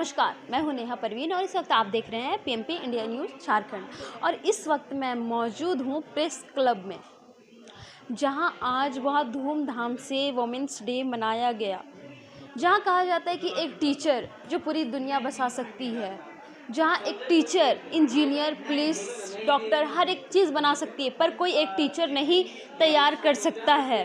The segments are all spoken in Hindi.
नमस्कार, मैं हूं नेहा परवीन और इस वक्त आप देख रहे हैं पीएमपी इंडिया न्यूज़ झारखंड। और इस वक्त मैं मौजूद हूं प्रेस क्लब में, जहां आज बहुत धूमधाम से वुमेंस डे मनाया गया। जहां कहा जाता है कि एक टीचर जो पूरी दुनिया बसा सकती है, जहां एक टीचर इंजीनियर, पुलिस, डॉक्टर हर एक चीज़ बना सकती है, पर कोई एक टीचर नहीं तैयार कर सकता है।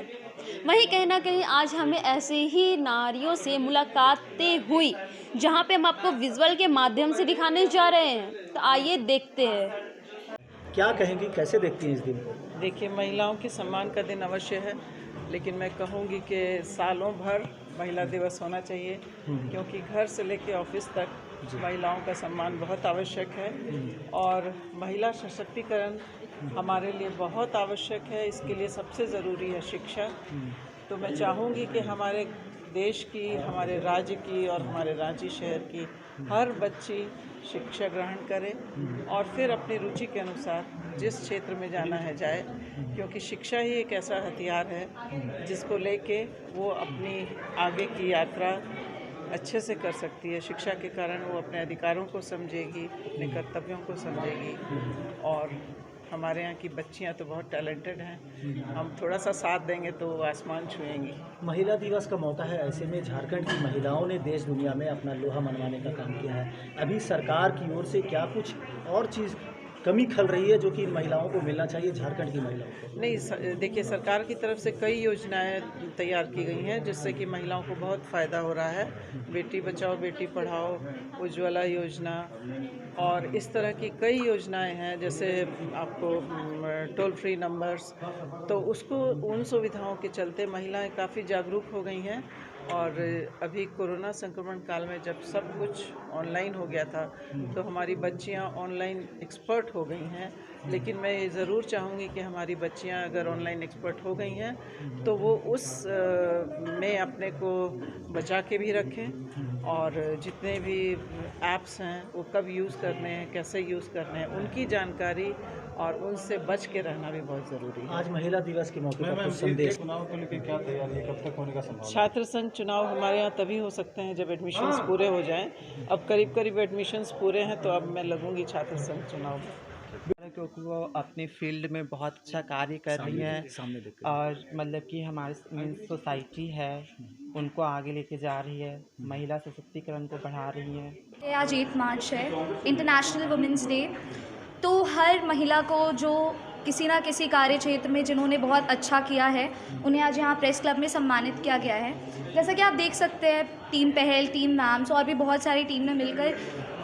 वहीं कहीं ना कहीं आज हमें ऐसे ही नारियों से मुलाकातें हुई, जहां पे हम आपको विजुअल के माध्यम से दिखाने जा रहे हैं। तो आइए देखते हैं। क्या कहेंगी, कैसे देखती हैं इस दिन को? देखिए, महिलाओं के सम्मान का दिन अवश्य है, लेकिन मैं कहूँगी कि सालों भर महिला दिवस होना चाहिए, क्योंकि घर से लेकर ऑफिस तक महिलाओं का सम्मान बहुत आवश्यक है। और महिला सशक्तिकरण हमारे लिए बहुत आवश्यक है। इसके लिए सबसे ज़रूरी है शिक्षा। तो मैं चाहूँगी कि हमारे देश की, हमारे राज्य की और हमारे रांची शहर की हर बच्ची शिक्षा ग्रहण करे और फिर अपनी रुचि के अनुसार जिस क्षेत्र में जाना है जाए, क्योंकि शिक्षा ही एक ऐसा हथियार है जिसको लेके वो अपनी आगे की यात्रा अच्छे से कर सकती है। शिक्षा के कारण वो अपने अधिकारों को समझेगी, अपने कर्तव्यों को समझेगी। और हमारे यहाँ की बच्चियाँ तो बहुत टैलेंटेड हैं, हम थोड़ा सा साथ देंगे तो वो आसमान छुएंगी। महिला दिवस का मौका है, ऐसे में झारखंड की महिलाओं ने देश दुनिया में अपना लोहा मनवाने का काम किया है। अभी सरकार की ओर से क्या कुछ और चीज़ कमी खल रही है जो कि इन महिलाओं को मिलना चाहिए, झारखंड की महिलाओं को? नहीं, देखिए, सरकार की तरफ से कई योजनाएं तैयार की गई हैं जिससे कि महिलाओं को बहुत फ़ायदा हो रहा है। बेटी बचाओ बेटी पढ़ाओ, उज्ज्वला योजना और इस तरह की कई योजनाएं हैं, जैसे आपको टोल फ्री नंबर्स। तो उन सुविधाओं के चलते महिलाएं काफ़ी जागरूक हो गई हैं। और अभी कोरोना संक्रमण काल में जब सब कुछ ऑनलाइन हो गया था, तो हमारी बच्चियां ऑनलाइन एक्सपर्ट हो गई हैं। लेकिन मैं ये ज़रूर चाहूँगी कि हमारी बच्चियां अगर ऑनलाइन एक्सपर्ट हो गई हैं तो वो उस में अपने को बचा के भी रखें। और जितने भी ऐप्स हैं वो कब यूज़ करने हैं, कैसे यूज़ करने हैं, उनकी जानकारी और उनसे बच के रहना भी बहुत ज़रूरी है। आज महिला दिवस के मौके पर कुछ संदेश? चुनाव को लेकर क्या तैयारी है, कब तक होने का संभावना? छात्र संघ चुनाव हमारे यहाँ तभी हो सकते हैं जब एडमिशन्स पूरे हो जाएं। अब करीब करीब एडमिशन्स पूरे हैं, तो अब मैं लगूंगी छात्र संघ चुनाव में, क्योंकि वो अपनी फील्ड में बहुत अच्छा कार्य कर रही है। और मतलब कि हमारी सोसाइटी है उनको आगे लेके जा रही है, महिला सशक्तिकरण को बढ़ा रही है। आज 8 मार्च है, इंटरनेशनल वुमेंस डे। तो हर महिला को जो किसी ना किसी कार्य क्षेत्र में जिन्होंने बहुत अच्छा किया है, उन्हें आज यहाँ प्रेस क्लब में सम्मानित किया गया है। जैसा कि आप देख सकते हैं, टीम पहल, टीम मैम्स और भी बहुत सारी टीम ने मिलकर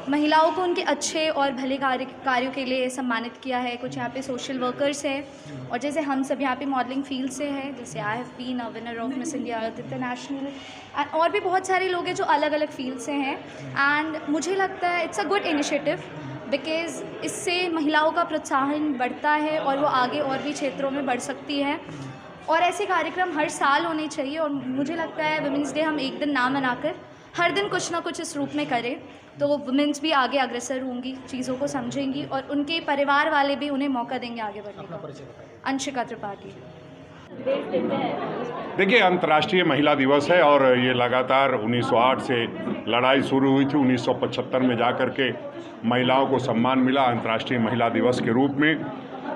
महिलाओं को उनके अच्छे और भले कार्यों के लिए सम्मानित किया है। कुछ यहाँ पे सोशल वर्कर्स हैं, और जैसे हम सब यहाँ पे मॉडलिंग फील्ड से हैं, जैसे I have been a winner of Miss India Earth International, और भी बहुत सारे लोग हैं जो अलग अलग फील्ड से हैं। एंड मुझे लगता है it's a good initiative, because इससे महिलाओं का प्रोत्साहन बढ़ता है और वो आगे और भी क्षेत्रों में बढ़ सकती है। और ऐसे कार्यक्रम हर साल होने चाहिए। और मुझे लगता है वुमेंस डे हम एक दिन ना मनाकर हर दिन कुछ ना कुछ इस रूप में करें, तो वुमेंस भी आगे अग्रसर होंगी, चीज़ों को समझेंगी और उनके परिवार वाले भी उन्हें मौका देंगे आगे बढ़ने का। अंशिका त्रिपाठी। देखिए, अंतर्राष्ट्रीय महिला दिवस है और ये लगातार 1908 से लड़ाई शुरू हुई थी। 1975 में जाकर के महिलाओं को सम्मान मिला अंतर्राष्ट्रीय महिला दिवस के रूप में।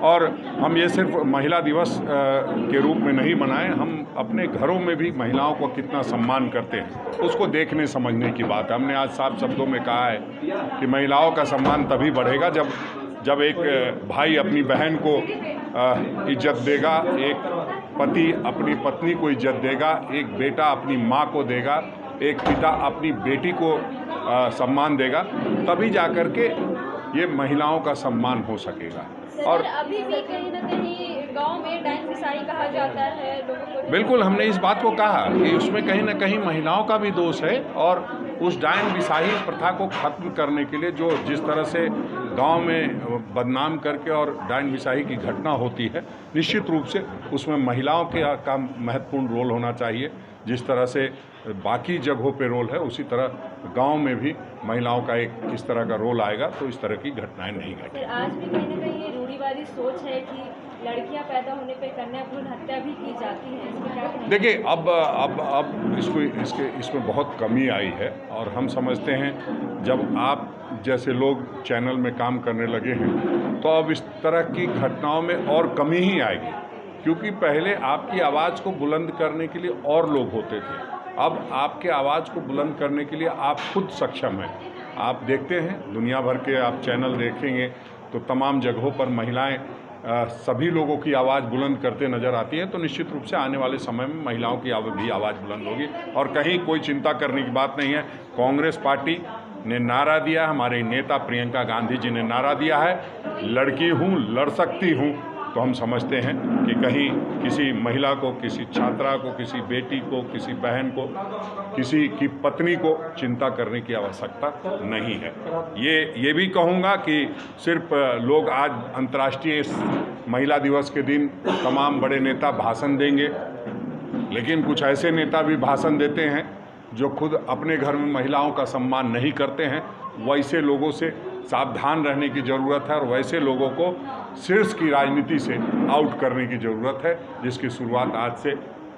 और हम ये सिर्फ महिला दिवस के रूप में नहीं मनाएं, हम अपने घरों में भी महिलाओं को कितना सम्मान करते हैं उसको देखने समझने की बात है। हमने आज साफ शब्दों में कहा है कि महिलाओं का सम्मान तभी बढ़ेगा जब एक भाई अपनी बहन को इज्जत देगा, एक पति अपनी पत्नी को इज्जत देगा, एक बेटा अपनी माँ को देगा, एक पिता अपनी बेटी को सम्मान देगा, तभी जाकर के ये महिलाओं का सम्मान हो सकेगा। और अभी भी कहीं ना कहीं गांव में डाइन बिसाई कहा जाता है लोगों को। बिल्कुल, हमने इस बात को कहा कि उसमें कहीं ना कहीं महिलाओं का भी दोष है। और उस डायन बिसाही प्रथा को खत्म करने के लिए जो जिस तरह से गांव में बदनाम करके और डायन बिसाही की घटना होती है, निश्चित रूप से उसमें महिलाओं का महत्वपूर्ण रोल होना चाहिए। जिस तरह से बाकी जगहों पे रोल है, उसी तरह गांव में भी महिलाओं का एक इस तरह का रोल आएगा, तो इस तरह की घटनाएं नहीं घटेंगी। आज भी कहीं ना कहीं रूढ़िवादी सोच है कि लड़कियां पैदा होने पे कन्या भ्रूण हत्या भी की जाती है, इसमें क्या कहेंगे? देखिए अब इसमें बहुत कमी आई है और हम समझते हैं जब आप जैसे लोग चैनल में काम करने लगे हैं तो अब इस तरह की घटनाओं में और कमी ही आएगी, क्योंकि पहले आपकी आवाज़ को बुलंद करने के लिए और लोग होते थे, अब आपके आवाज़ को बुलंद करने के लिए आप खुद सक्षम हैं। आप देखते हैं दुनिया भर के आप चैनल देखेंगे तो तमाम जगहों पर महिलाएं सभी लोगों की आवाज़ बुलंद करते नज़र आती है, तो निश्चित रूप से आने वाले समय में महिलाओं की भी आवाज़ बुलंद होगी और कहीं कोई चिंता करने की बात नहीं है। कांग्रेस पार्टी ने नारा दिया, हमारे नेता प्रियंका गांधी जी ने नारा दिया है, लड़की हूँ लड़ सकती हूँ, तो हम समझते हैं कि कहीं किसी महिला को, किसी छात्रा को, किसी बेटी को, किसी बहन को, किसी की पत्नी को चिंता करने की आवश्यकता नहीं है। ये भी कहूँगा कि सिर्फ लोग आज अंतर्राष्ट्रीय महिला दिवस के दिन तमाम बड़े नेता भाषण देंगे, लेकिन कुछ ऐसे नेता भी भाषण देते हैं जो खुद अपने घर में महिलाओं का सम्मान नहीं करते हैं। वैसे लोगों से सावधान रहने की ज़रूरत है और वैसे लोगों को शीर्ष की राजनीति से आउट करने की ज़रूरत है, जिसकी शुरुआत आज से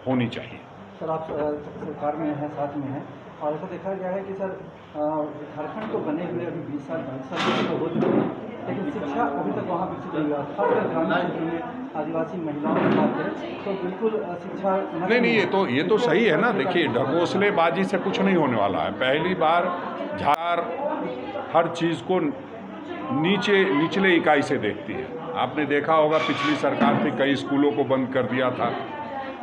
होनी चाहिए। सर, आप सरकार में हैं, साथ में हैं, और ऐसा देखा गया है कि सर झारखंड को बने हुए अभी 20 साल 22 साल तो हो चुके हैं, लेकिन शिक्षा अभी तक वहाँ विकसित नहीं हुआ, खासकर ग्रामीण क्षेत्र में आदिवासी महिलाओं की बात करें तो बिल्कुल शिक्षा नहीं, ये तो सही है ना। देखिए, ढकोसलेबाजी से कुछ नहीं होने वाला है। पहली बार हर चीज़ को निचले इकाई से देखती है। आपने देखा होगा पिछली सरकार थी, कई स्कूलों को बंद कर दिया था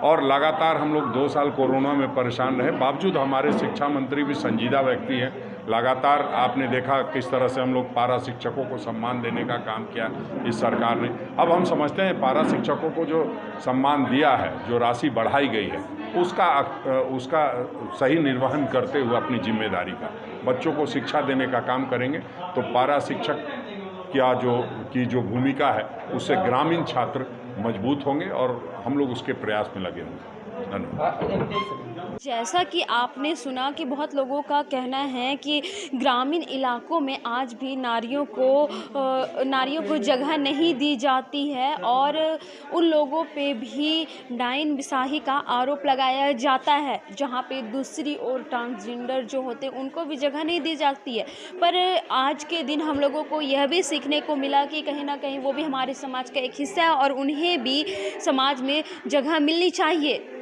और लगातार हम लोग 2 साल कोरोना में परेशान रहे, बावजूद हमारे शिक्षा मंत्री भी संजीदा व्यक्ति हैं। लगातार आपने देखा किस तरह से हम लोग पारा शिक्षकों को सम्मान देने का काम किया इस सरकार ने। अब हम समझते हैं पारा शिक्षकों को जो सम्मान दिया है, जो राशि बढ़ाई गई है, उसका सही निर्वहन करते हुए अपनी जिम्मेदारी का बच्चों को शिक्षा देने का काम करेंगे तो पारा शिक्षक की जो भूमिका है उससे ग्रामीण छात्र मजबूत होंगे और हम लोग उसके प्रयास में लगे होंगे। धन्यवाद। जैसा कि आपने सुना कि बहुत लोगों का कहना है कि ग्रामीण इलाकों में आज भी नारियों को जगह नहीं दी जाती है और उन लोगों पे भी डाइन बिसाही का आरोप लगाया जाता है, जहाँ पे दूसरी ओर ट्रांसजेंडर जो होते हैं उनको भी जगह नहीं दी जाती है। पर आज के दिन हम लोगों को यह भी सीखने को मिला कि कहीं ना कहीं वो भी हमारे समाज का एक हिस्सा है और उन्हें भी समाज में जगह मिलनी चाहिए।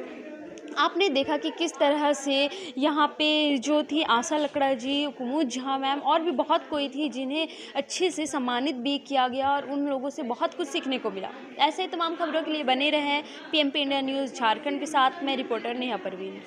आपने देखा कि किस तरह से यहाँ पे जो थी आशा लकड़ा जी, कुमुद झा मैम और भी बहुत कोई थी जिन्हें अच्छे से सम्मानित भी किया गया और उन लोगों से बहुत कुछ सीखने को मिला। ऐसे ही तमाम खबरों के लिए बने रहें पीएमपी इंडिया न्यूज़ झारखंड के साथ। मैं रिपोर्टर नेहा परवीन।